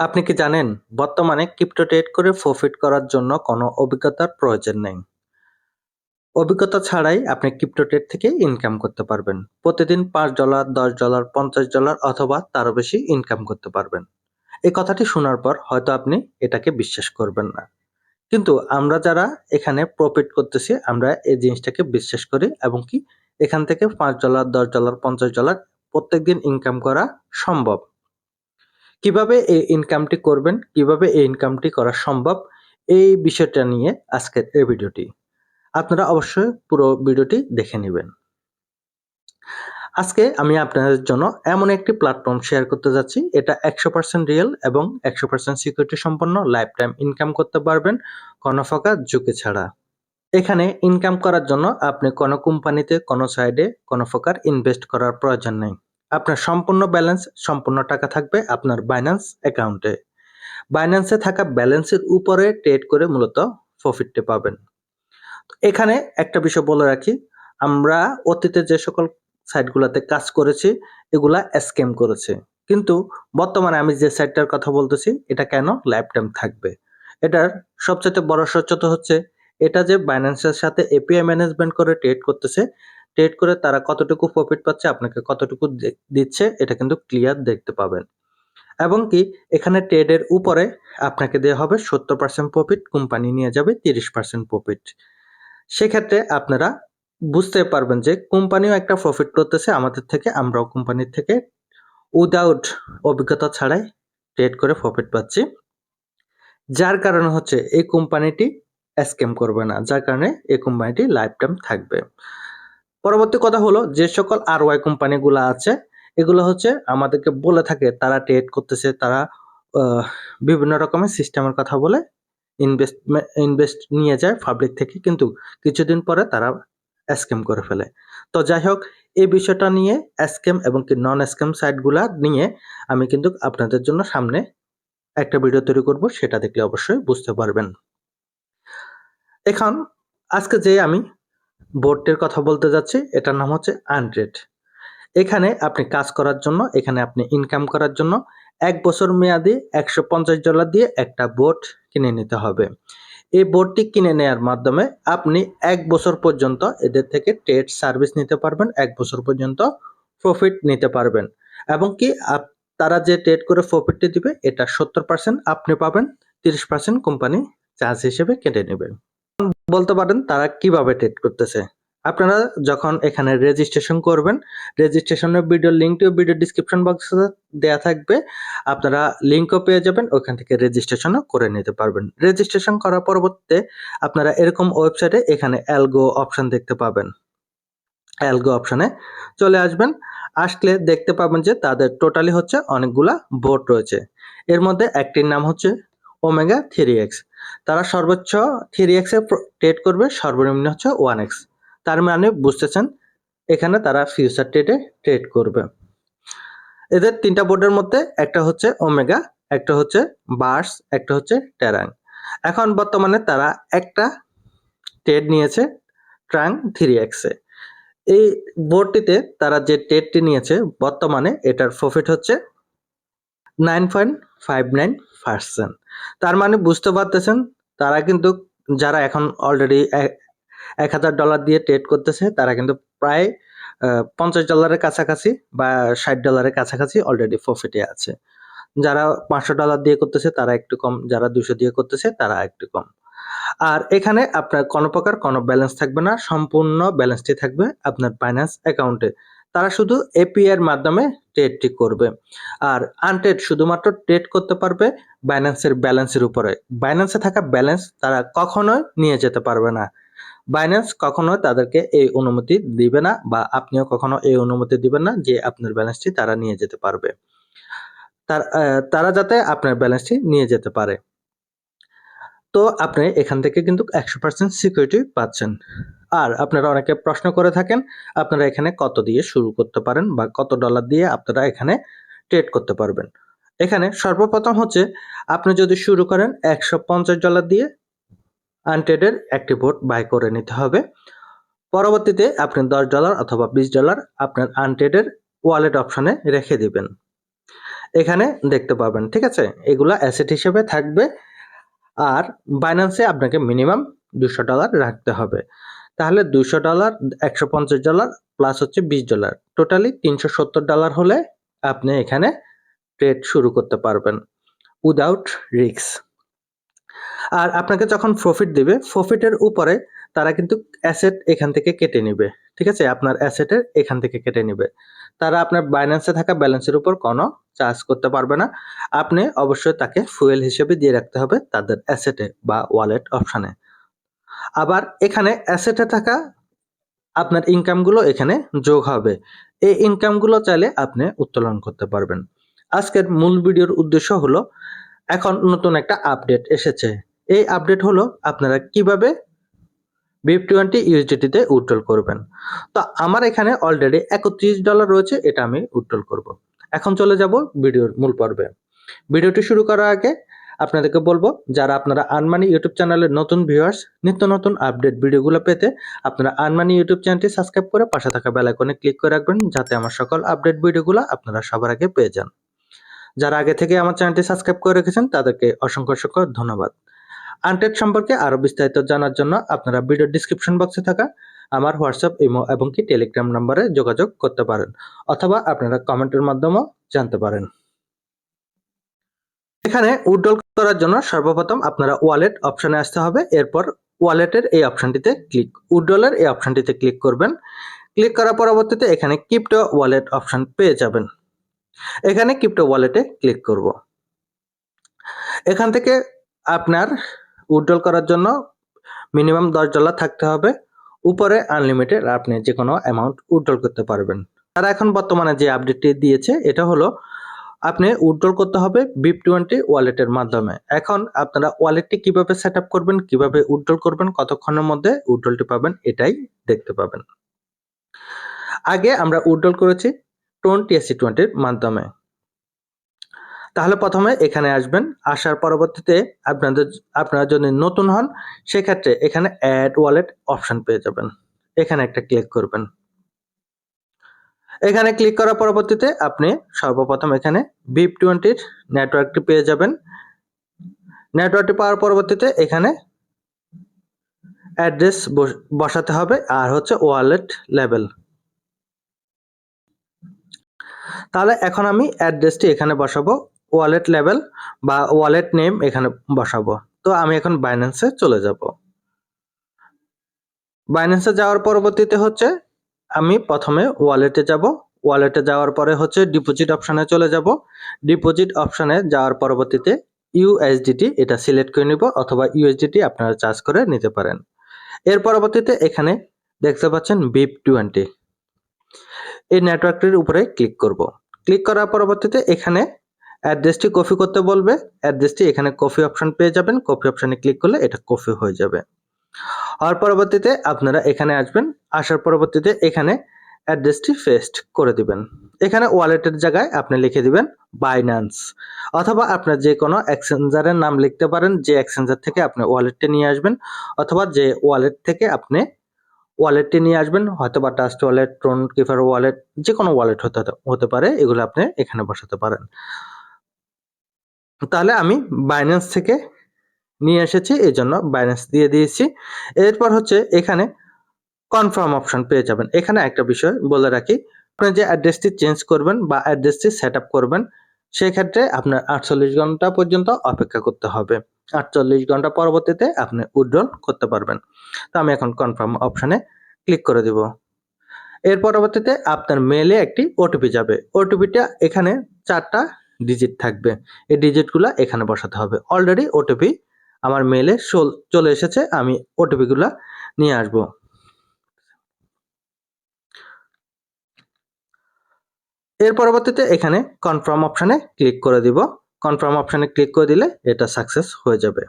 আপনি কি জানেন বর্তমানে ক্রিপ্টো ট্রেড করে প্রফিট করার জন্য কোনো অভিজ্ঞতার প্রয়োজন নেই। অভিজ্ঞতা ছাড়াই আপনি ক্রিপ্টো ট্রেড থেকে ইনকাম করতে পারবেন। প্রতিদিন $5, $10, $50 অথবা তারও বেশি ইনকাম করতে পারবেন। এই কথাটি শোনার পর হয়তো আপনি এটাকে বিশ্বাস করবেন না। কিন্তু আমরা যারা এখানে প্রফিট করতেছি আমরা এই জিনিসটাকে বিশ্বাস করি এবং কি এখান থেকে $5, $10, $50 প্রত্যেকদিন ইনকাম করা সম্ভব। কিভাবে এই ইনকামটি করবেন, কিভাবে এই ইনকামটি করা সম্ভব, এই বিষয়টা নিয়ে আজকের এই ভিডিওটি। আপনারা অবশ্যই পুরো ভিডিওটি দেখে নিবেন। আজকে আমি আপনাদের জন্য এমন একটি প্ল্যাটফর্ম শেয়ার করতে যাচ্ছি, এটা 100% রিয়েল এবং 100% সিকিউরিটি সম্পন্ন লাইফ টাইম ইনকাম করতে পারবেন কোনো প্রকার ঝুঁকি ছাড়া। এখানে ইনকাম করার জন্য আপনি কোনো কোম্পানিতে, কোনো সাইডে কোনো প্রকার ইনভেস্ট করার প্রয়োজন নেই। আপনার সম্পূর্ণ ব্যালেন্স, সম্পূর্ণ টাকা থাকবে আপনার বাইন্যান্স অ্যাকাউন্টে। বাইন্যান্সে থাকা ব্যালেন্সের উপরে ট্রেড করে মূলত প্রফিটটি পাবেন। এখানে একটা বিষয় বলে রাখি, আমরা অতীতে যে সকল সাইটগুলোতে কাজ করেছি এগুলা স্ক্যাম করেছে। কিন্তু বর্তমানে আমি যে সাইটটার কথা বলতেছি এটা কেন লাইফ টাইম থাকবে। এটার সবচেয়ে বড় সত্যতা হচ্ছে এটা যে বাইন্যান্সের সাথে এপিআই ম্যানেজমেন্ট করে ট্রেড করতেছে, ট্রেড করে তারা কতটুকু প্রফিট পাচ্ছে, আপনাকে কতটুকু দিচ্ছে এটা কিন্তু ক্লিয়ার দেখতে পাবেন। এবং কি এখানে ট্রেডের উপরে আপনাকে দেওয়া হবে 70% প্রফিট, কোম্পানি নিয়ে যাবে 30% প্রফিট। সেক্ষেত্রে আপনারা বুঝতে পারবেন যে কোম্পানিও একটা প্রফিট করতেছে আমাদের থেকে, আমরাও কোম্পানির থেকে উইদাউট অভিজ্ঞতা ছাড়াই ট্রেড করে প্রফিট পাচ্ছি। যার কারণে হচ্ছে এই কোম্পানিটি স্ক্যাম করবে না, যার কারণে এই কোম্পানিটি লাইফ টাইম থাকবে। পরবর্তী কথা হলো যে সকল আরওয়াই কোম্পানিগুলো আছে এগুলো হচ্ছে আমাদেরকে বলে থাকে তারা ট্রেড করতেছে, তারা বিভিন্ন রকমের সিস্টেমের কথা বলে ইনভেস্ট নিয়ে যায় পাবলিক থেকে, কিন্তু কিছুদিন পরে তারা স্ক্যাম করে ফেলে। তো যাই হোক, এই বিষয়টা নিয়ে স্ক্যাম এবং কি নন স্ক্যাম সাইটগুলা নিয়ে আমি কিন্তু আপনাদের জন্য সামনে একটা ভিডিও তৈরি করব, সেটা দেখলে অবশ্যই বুঝতে পারবেন। এখন আজকে যে আমি বোর্ডটির কথা বলতে যাচ্ছি এটার নাম হচ্ছে আনট্রেড। এখানে আপনি কাজ করার জন্য, এখানে আপনি ইনকাম করার জন্য 1 বছর মেয়াদি $150 দিয়ে একটা বোট কিনে নিতে হবে। এই বোটটি কিনে নেওয়ার মাধ্যমে আপনি 1 বছর পর্যন্ত এদের থেকে ট্রেড সার্ভিস নিতে পারবেন, 1 বছর পর্যন্ত প্রফিট নিতে পারবেন এবং কি তারা যে ট্রেড করে প্রফিটটি দিবে এটা 70% আপনি পাবেন, 30% কোম্পানি চার্জ হিসেবে কেটে নেবে। বলতে পারেন তারা কিভাবে ট্রেড করতেছে। আপনারা যখন এখানে রেজিস্ট্রেশন করবেন, রেজিস্ট্রেশনের ভিডিও লিঙ্কটিও ভিডিও ডিসক্রিপশন বক্সে দেয়া থাকবে, আপনারা লিঙ্কও পেয়ে যাবেন, ওখান থেকে রেজিস্ট্রেশনও করে নিতে পারবেন। রেজিস্ট্রেশন করার পরবর্তীতে আপনারা এরকম ওয়েবসাইটে এখানে অ্যালগো অপশন দেখতে পাবেন। অ্যালগো অপশনে চলে আসবেন, আসলে দেখতে পাবেন যে তাদের টোটালি হচ্ছে অনেকগুলা বোট রয়েছে। এর মধ্যে একটির নাম হচ্ছে ওমেগা 3x। তারা সর্বোচ্চ 3x এ ট্রেড করবে, সর্বনিম্ন হচ্ছে 1x। তার মানে বুঝতেছেন এখানে তারা ফিউচার ট্রেডে ট্রেড করবে। এদের 3টা বোর্ডের মধ্যে একটা হচ্ছে ওমেগা, একটা হচ্ছে বার্স, একটা হচ্ছে টেরাং। এখন বর্তমানে তারা একটা ট্রেড নিয়েছে ট্রাং 3x এ। এই বোর্ডটিতে তারা যে ট্রেডটি নিয়েছে বর্তমানে এটার প্রফিট হচ্ছে 9.59%। তার মানে বুঝতে পারতেছেন তারা কিন্তু, যারা এখন অলরেডি $1000 দিয়ে ট্রেড করতেছে তারা কিন্তু প্রায় $50 কাছাকাছি বা $60 কাছাকাছি অলরেডি প্রফিটে আছে। যারা $500 দিয়ে করতেছে তারা একটু কম, যারা 200 দিয়ে করতেছে তারা একটু কম। আর এখানে আপনার কোনো প্রকার কোনো ব্যালেন্স থাকবে না, সম্পূর্ণ ব্যালেন্সটি থাকবে আপনার বাইন্যান্স অ্যাকাউন্টে। তারা শুধু এপিআই এর মাধ্যমে ট্রেডটি করবে। আর আনট্রেড শুধুমাত্র ট্রেড করতে পারবে বাইন্যান্সের ব্যালেন্সের উপরে। বাইন্যান্সে থাকা ব্যালেন্স তারা কখনোই নিয়ে যেতে পারবে না। বাইন্যান্স কখনোই তাদেরকে এই অনুমতি দিবে না, বা আপনিও কখনো এই অনুমতি দিবেন না যে আপনার ব্যালেন্সটি তারা নিয়ে যেতে পারবে। তারা যাতে আপনার ব্যালেন্সটি নিয়ে যেতে পারে। তো আপনি এখান থেকে কিন্তু 100% সিকিউরিটি পাচ্ছেন। আর আপনারা অনেকে প্রশ্ন করে থাকেন আপনারা এখানে কত দিয়ে শুরু করতে পারেন বা কত ডলার দিয়ে আপনারা এখানে ট্রেড করতে পারবেন। এখানে সর্বপ্রথম হচ্ছে আপনি যদি শুরু করেন $150 দিয়ে আনট্রেডের একটি বোট বাই করে নিতে হবে। পরবর্তীতে আপনি $10 অথবা $20 আপনার আনট্রেডের ওয়ালেট অপশনে রেখে দিবেন। এখানে দেখতে পাবেন, ঠিক আছে? এগুলা অ্যাসেট হিসেবে থাকবে। আর বাইন্যান্সে আপনাকে মিনিমাম $200 রাখতে হবে। তাহলে $200, $150 প্লাস হচ্ছে $20, টোটালি $370 হলে আপনি এখানে ট্রেড শুরু করতে পারবেন উইদাউট রিস্ক। আর আপনাকে যখন প্রফিট দিবে, প্রফিটের উপরে তারা কিন্তু অ্যাসেট এখান থেকে কেটে নিবে, ঠিক আছে? আপনার অ্যাসেটের এখান থেকে কেটে নিবে। তারা আপনার বাইন্যান্সে থাকা ব্যালেন্সের উপর কোনো চার্জ করতে পারবে না। আপনি অবশ্যই তাকে ফুয়েল হিসেবে দিয়ে রাখতে হবে তাদের অ্যাসেটে বা ওয়ালেট অপশনে। আবার এখানে অ্যাসেটে থাকা আপনার ইনকামগুলো এখানে যোগ হবে। এই ইনকামগুলো চাইলে আপনি উত্তোলন করতে পারবেন। আজকের মূল ভিডিওর উদ্দেশ্য হলো, এখন নতুন একটা আপডেট এসেছে। এই আপডেট হলো আপনারা কিভাবে BIP20 USDT-তে উইথড্রল করবেন। তো আমার এখানে অলরেডি $31 রয়েছে, এটা আমি উইথড্রল করব। এখন চলে যাব ভিডিওর মূল পর্বে। ভিডিওটি শুরু করার আগে আপনাদেরকে বলবো, যারা আপনারা আনমানি ইউটিউব চ্যানেলের নতুন ভিউয়ার্স, নিত্য নতুন আপডেট ভিডিওগুলো পেতে আপনারা আনমানি ইউটিউব চ্যানেলটি সাবস্ক্রাইব করে পাশে থাকা বেল আইকনে ক্লিক করে রাখবেন, যাতে আমার সকল আপডেট ভিডিওগুলো আপনারা সবার আগে পেয়ে যান। যারা আগে থেকে আমার চ্যানেলটি সাবস্ক্রাইব করে রেখেছেন তাদেরকে অসংখ্য অসংখ্য ধন্যবাদ। আনট্রেড সম্পর্কে আরো বিস্তারিত জানার জন্য আপনারা ভিডিও ডিসক্রিপশন বক্সে থাকা আমার হোয়াটসঅ্যাপ, ইমো এবং কি টেলিগ্রাম নম্বরে যোগাযোগ করতে পারেন, অথবা আপনারা কমেন্টের মাধ্যমেও জানতে পারেন। এখানে উইথড্রল করার জন্য সর্বপ্রথম আপনারা ওয়ালেট অপশনে আসতে হবে। এরপর ওয়ালেটের এই অপশনটিতে উইথড্রলের এই অপশনটিতে ক্লিক করবেন। ক্লিক করার পরবর্তীতে এখানে ক্রিপ্টো ওয়ালেট অপশন পেয়ে যাবেন। এখানে ক্রিপ্টো ওয়ালেটে ক্লিক করব। এখান থেকে আপনার উইথড্রল করার জন্য মিনিমাম $10 থাকতে হবে। উপরে আনলিমিটেড, আপনি যে কোনো অ্যামাউন্ট উইথড্রল করতে পারবেন। তারা এখন বর্তমানে যে আপডেটটি দিয়েছে এটা হলো, আপনি উইথড্রল করতে হবে BIP20 ওয়ালেটের মাধ্যমে। এখন আপনারা ওয়ালেটটি কিভাবে সেট আপ করবেন, কিভাবে উইথড্রল করবেন, কতক্ষণের মধ্যে উইথড্রলটি পাবেন, এটাই দেখতে পাবেন। আগে আমরা উইথড্রল করেছি টোন TSC20 এর মাধ্যমে। তাহলে প্রথমে এখানে আসবেন, আসার পরবর্তীতে আপনারা যদি নতুন হন সেক্ষেত্রে এখানে অ্যাড ওয়ালেট অপশন পেয়ে যাবেন। এখানে একটা ক্লিক করবেন। এখানে ক্লিক করার পরবর্তীতে আপনি সর্বপ্রথম এখানে BIP20 নেটওয়ার্কটি পেয়ে যাবেন। নেটওয়ার্কটি পাওয়ার পরবর্তীতে এখানে অ্যাড্রেস বসাতে হবে, আর হচ্ছে ওয়ালেট লেভেল। তাহলে এখন আমি অ্যাড্রেসটি এখানে বসাবো, ওয়ালেট লেভেল বা ওয়ালেট নেম এখানে বসাবো। তো আমি এখন বাইন্যান্সে চলে যাব। বাইন্যান্সে যাওয়ার পরবর্তীতে হচ্ছে আমি প্রথমে ওয়ালেটে যাব। ওয়ালেটে যাওয়ার পরে হচ্ছে ডিপোজিট অপশনে চলে যাব। ডিপোজিট অপশনে যাওয়ার পরবর্তীতে USDT এটা সিলেক্ট করে নিব, অথবা USDT আপনারা চার্জ করে নিতে পারেন। এর পরবর্তীতে এখানে দেখতে পাচ্ছেন BIP20, এই নেটওয়ার্কটির উপরে ক্লিক করব। ক্লিক করার পরবর্তীতে এখানে অ্যাড্রেসটি কপি করতে বলবে। অ্যাড্রেসটি এখানে কপি অপশন পেয়ে যাবেন। কপি অপশনে ক্লিক করলে এটা কপি হয়ে যাবে। আর পরবর্তীতে আপনারা এখানে আসবেন। আসার পরবর্তীতে এখানে অ্যাড্রেসটি পেস্ট করে দিবেন। এখানে ওয়ালেটের জায়গায় আপনি লিখে দিবেন বাইন্যান্স, অথবা আপনার যে কোনো এক্সচেঞ্জারের নাম লিখতে পারেন, যে এক্সচেঞ্জার থেকে আপনি ওয়ালেটটি নিয়ে আসবেন, অথবা যে ওয়ালেট থেকে আপনি ওয়ালেটটি নিয়ে আসবেন, হয়তো বা trust wallet, Tron keeper wallet, যে কোনো ওয়ালেট হতে পারে, এগুলো আপনি এখানে বসাতে পারেন। তাহলে আমি বাইন্যান্স থেকে নিয়ে এসেছি, এই জন্য বাইন্যান্স দিয়ে দিয়েছি। এরপর হচ্ছে এখানে কনফার্ম অপশন পেয়ে যাবেন। এখানে একটা বিষয় বলে রাখি, আপনি যে অ্যাড্রেসটি চেঞ্জ করবেন বা অ্যাড্রেসটি সেট আপ করবেন, সেক্ষেত্রে আপনার 48 ঘন্টা পর্যন্ত অপেক্ষা করতে হবে। 48 ঘন্টা পরবর্তীতে আপনি উইথড্রল করতে পারবেন। তো আমি এখন কনফার্ম অপশনে ক্লিক করে দিব। এর পরবর্তীতে আপনার মেইলে একটি ওটিপি যাবে। ওটিপিটা এখানে 4টা ডিজিট থাকবে। এই ডিজিটগুলো এখানে বসাতে হবে। অলরেডি ওটিপি আমার মেইলে চলে এসেছে, আমি ওটিপিগুলো নিয়ে আসব। এর পরবর্তীতে এখানে কনফার্ম অপশনে ক্লিক করে দিব। কনফার্ম অপশনে ক্লিক করে দিলে এটা সাকসেস হয়ে যাবে।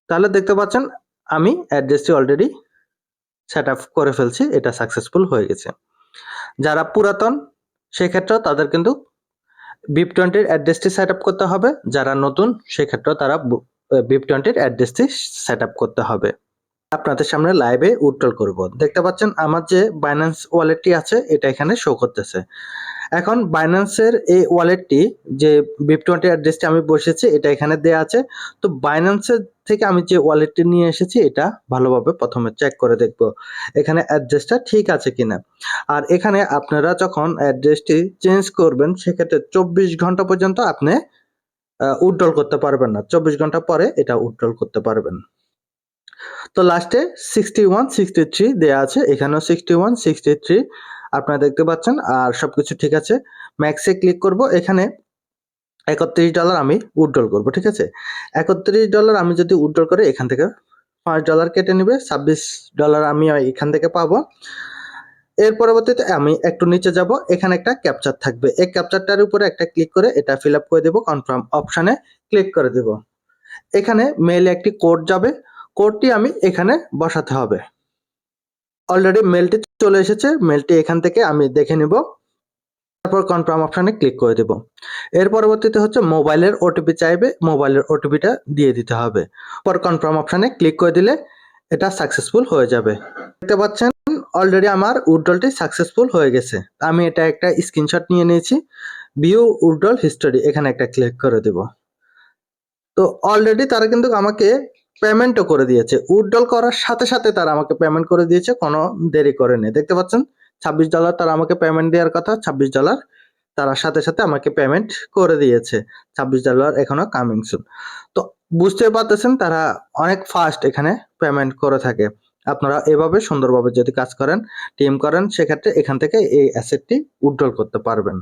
তাহলে দেখতে পাচ্ছেন আমি অ্যাড্রেসটি অলরেডি সেট আপ করে ফেলছি, এটা সাকসেসফুল হয়ে গেছে। যারা পুরাতন সেক্ষেত্রেও তাদের কিন্তু BIP20 অ্যাড্রেসটি সেট আপ করতে হবে। যারা নতুন সেক্ষেত্রেও তারা BIP20 অ্যাড্রেসটি সেট আপ করতে হবে। আপনাদের সামনে লাইভে উইথড্রল করব। দেখতে পাচ্ছেন আমার যে বাইন্যান্স ওয়ালেটটি আছে এটা এখানে শো করতেছে। এখন বাইন্যান্সের এই ওয়ালেটটি যে BIP20 অ্যাড্রেসটি আমি বসেছি এটা এখানে দেয়া আছে। তো বাইন্যান্সের থেকে আমি যে ওয়ালেটটি নিয়ে এসেছি এটা ভালোভাবে প্রথমে চেক করে দেখব এখানে অ্যাড্রেসটা ঠিক আছে কিনা। আর এখানে আপনারা যখন অ্যাড্রেসটি চেঞ্জ করবেন সেক্ষেত্রে 24 ঘন্টা পর্যন্ত আপনি উইথড্রল করতে পারবেন না। 24 ঘন্টা পরে এটা উইথড্রল করতে পারবেন। তো লাস্টে 61 63 দেয়া আছে, এখানেও 61 63 আপনারা দেখতে পাচ্ছেন। আর সবকিছু ঠিক আছে। ম্যাক্সে ক্লিক করব, এখানে $31 আমি উইথড্রল করব, ঠিক আছে। $31 আমি যদি উইথড্রল করি এখান থেকে $5 কেটে নেবে, $26 আমি এখান থেকে পাবো। এর পরবর্তীতে আমি একটু নিচে যাব, এখানে একটা ক্যাপচার থাকবে, এই ক্যাপচারটার উপরে একটা ক্লিক করে এটা ফিল আপ করে দেব, কনফার্ম অপশানে ক্লিক করে দেব। এখানে মেইলে একটি কোড যাবে, কোডটি আমি এখানে বসাতে হবে। অলরেডি মেলটি চলে এসেছে, মেলটি এখান থেকে আমি দেখে নিব, তারপর কনফার্ম অপশানে ক্লিক করে দেব। এর পরবর্তীতে হচ্ছে মোবাইলের ওটিপি চাইবে, মোবাইলের ওটিপিটা দিয়ে দিতে হবে। পর কনফার্ম অপশানে ক্লিক করে দিলে এটা সাকসেসফুল হয়ে যাবে। দেখতে পাচ্ছেন অলরেডি আমার উইথড্রলটি সাকসেসফুল হয়ে গেছে। আমি এটা একটা স্ক্রিনশট নিয়ে নিয়েছি। ভিউ উইথড্রল হিস্টোরি এখানে একটা ক্লিক করে দেব। তো অলরেডি তারা কিন্তু আমাকে পেমেন্টও করে দিয়েছে, উইথড্রল করার সাথে সাথে তারা আমাকে পেমেন্ট করে দিয়েছে, কোনো দেরি করেনি। দেখতে পাচ্ছেন $26 তারা আমাকে পেমেন্ট দেওয়ার কথা, $26 তারা সাথে সাথে আমাকে পেমেন্ট করে দিয়েছে। $26 এখনো কামিং সুন। তো বুঝতে পারতেছেন তারা অনেক ফাস্ট এখানে পেমেন্ট করে থাকে। আপনারা এভাবে সুন্দরভাবে যদি কাজ করেন, টিম করেন, সেক্ষেত্রে এখান থেকে এই অ্যাসেটটি উইথড্রল করতে পারবেন।